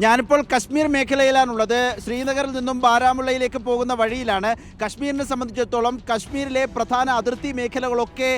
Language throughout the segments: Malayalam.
ഞാനിപ്പോൾ കശ്മീർ മേഖലയിലാണുള്ളത്. ശ്രീനഗറിൽ നിന്നും ബാരാമുള്ളയിലേക്ക് പോകുന്ന വഴിയിലാണ്. കശ്മീരിനെ സംബന്ധിച്ചിടത്തോളം കശ്മീരിലെ പ്രധാന അതിർത്തി മേഖലകളൊക്കെ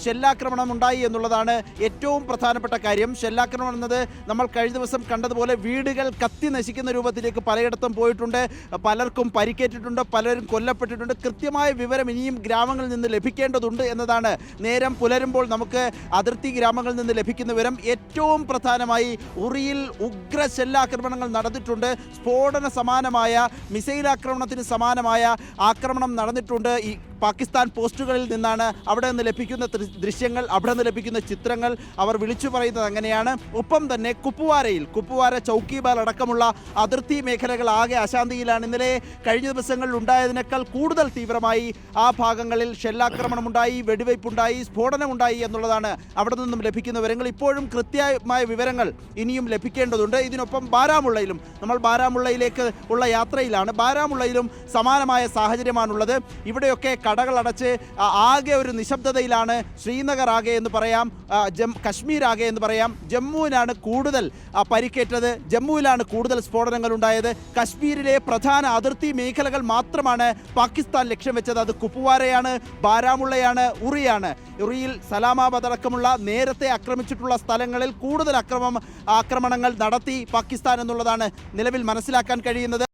ഷെല്ലാക്രമണം ഉണ്ടായി എന്നുള്ളതാണ് ഏറ്റവും പ്രധാനപ്പെട്ട കാര്യം. ഷെല്ലാക്രമണം എന്നത് നമ്മൾ കഴിഞ്ഞ ദിവസം കണ്ടതുപോലെ വീടുകൾ കത്തി നശിക്കുന്ന രൂപത്തിലേക്ക് പലയിടത്തും പോയിട്ടുണ്ട്. പലർക്കും പരിക്കേറ്റിട്ടുണ്ട്, പലരും കൊല്ലപ്പെട്ടിട്ടുണ്ട്. കൃത്യമായ വിവരം ഇനിയും ഗ്രാമങ്ങളിൽ നിന്ന് ലഭിക്കേണ്ടതുണ്ട് എന്നതാണ് നേരം പുലരുമ്പോൾ നമുക്ക് അതിർത്തി ഗ്രാമങ്ങളിൽ നിന്ന് ലഭിക്കുന്ന വിവരം. ഏറ്റവും പ്രധാനമായി ഉറിയിൽ ഉഗ്ര ഷെല്ലാക്രമണങ്ങൾ നടന്നിട്ടുണ്ട്. സ്ഫോടന സമാനമായ മിസൈൽ ആക്രമണത്തിന് സമാനമായ ആക്രമണം നടന്നിട്ടുണ്ട്. ഈ പാകിസ്ഥാൻ പോസ്റ്റുകളിൽ നിന്നാണ് അവിടെ നിന്ന് ലഭിക്കുന്ന ദൃശ്യങ്ങൾ, അവിടെ നിന്ന് ലഭിക്കുന്ന ചിത്രങ്ങൾ അവർ വിളിച്ചു പറയുന്നത് അങ്ങനെയാണ്. ഒപ്പം തന്നെ കുപ്വാര ചൗക്കിബാൽ അടക്കമുള്ള അതിർത്തി മേഖലകൾ ആകെ അശാന്തിയിലാണ്. ഇന്നലെ കഴിഞ്ഞ ദിവസങ്ങളിൽ ഉണ്ടായതിനേക്കാൾ കൂടുതൽ തീവ്രമായി ആ ഭാഗങ്ങളിൽ ഷെല്ലാക്രമണമുണ്ടായി, വെടിവയ്പുണ്ടായി, സ്ഫോടനമുണ്ടായി എന്നുള്ളതാണ് അവിടെ നിന്നും ലഭിക്കുന്ന വിവരങ്ങൾ. ഇപ്പോഴും കൃത്യമായ വിവരങ്ങൾ ഇനിയും ലഭിക്കേണ്ടതുണ്ട്. ഇതിനൊപ്പം ബാരാമുള്ളയിലും, നമ്മൾ ബാരാമുള്ളയിലേക്ക് ഉള്ള യാത്രയിലാണ്, ബാരാമുള്ളയിലും സമാനമായ സാഹചര്യമാണുള്ളത്. ഇവിടെയൊക്കെ കടകളടച്ച് ആകെ ഒരു നിശബ്ദതയിലാണ് ശ്രീനഗർ ആകെ എന്ന് പറയാം, കശ്മീർ ആകെ എന്ന് പറയാം. ജമ്മുവിനാണ് കൂടുതൽ പരിക്കേറ്റത്, ജമ്മുവിലാണ് കൂടുതൽ സ്ഫോടനങ്ങൾ ഉണ്ടായത്. കശ്മീരിലെ പ്രധാന അതിർത്തി മേഖലകൾ മാത്രമാണ് പാകിസ്ഥാൻ ലക്ഷ്യം വെച്ചത്. അത് കുപ്വാരയാണ്, ബാരാമുള്ളയാണ്, ഉറിയാണ്. ഉറിയിൽ സലാമാബാദ് അടക്കമുള്ള നേരത്തെ ആക്രമിച്ചിട്ടുള്ള സ്ഥലങ്ങളിൽ കൂടുതൽ ആക്രമണങ്ങൾ നടത്തി പാകിസ്ഥാൻ എന്നുള്ളതാണ് നിലവിൽ മനസ്സിലാക്കാൻ കഴിയുന്നത്.